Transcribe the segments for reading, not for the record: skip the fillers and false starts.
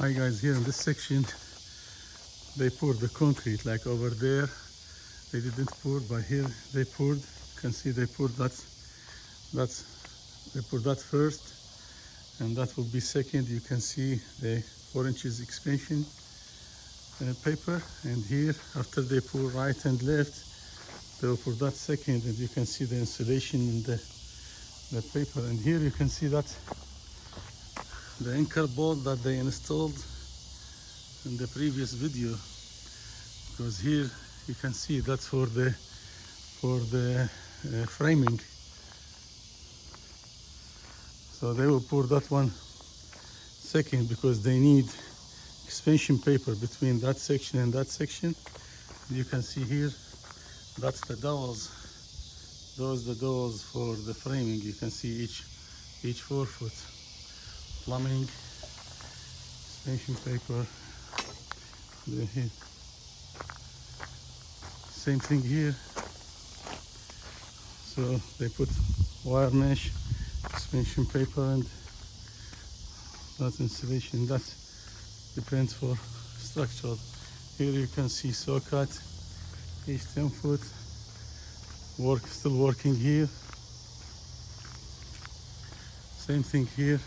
Hi guys, here in this section they poured the concrete, like over there they didn't pour, but here they poured. You can see they poured they poured that first, and that will be second. You can see the 4 inches expansion paper, and here after they pour right and left they will pour that second, and you can see the insulation in the paper. And here you can see that the anchor bolt that they installed in the previous video, because here you can see that's for the framing. So they will pour that one second because they need expansion paper between that section and that section. You can see here that's the dowels. Those are the dowels for the framing. You can see each 4 foot. Plumbing, expansion paper. Here. Same thing here. So they put wire mesh, expansion paper, and that insulation. That depends for structure. Here you can see saw cut, each 10 foot. Still working here. Same thing here.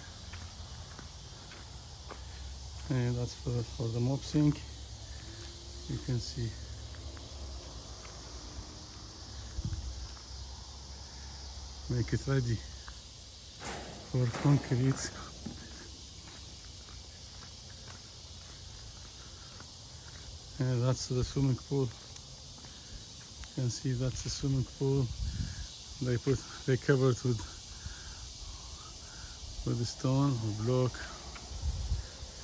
And that's for the mop sink. You can see make it ready for concrete. And that's the swimming pool. You can see that's the swimming pool. They covered with a stone or block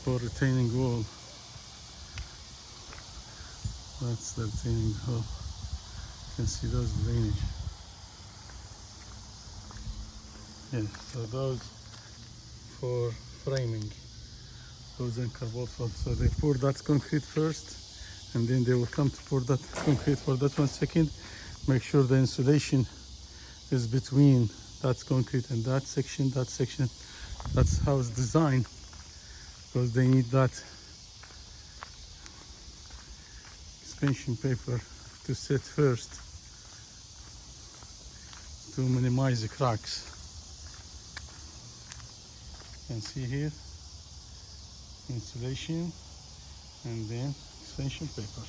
for retaining wall. That's the retaining wall. You can see those drainage. Yeah, so those for framing, those anchor bolts. So they pour that concrete first, and then they will come to pour that concrete for that one second. Make sure the insulation is between that concrete and that section. That's how it's designed, because they need that expansion paper to set first to minimize the cracks. You can see here insulation and then expansion paper.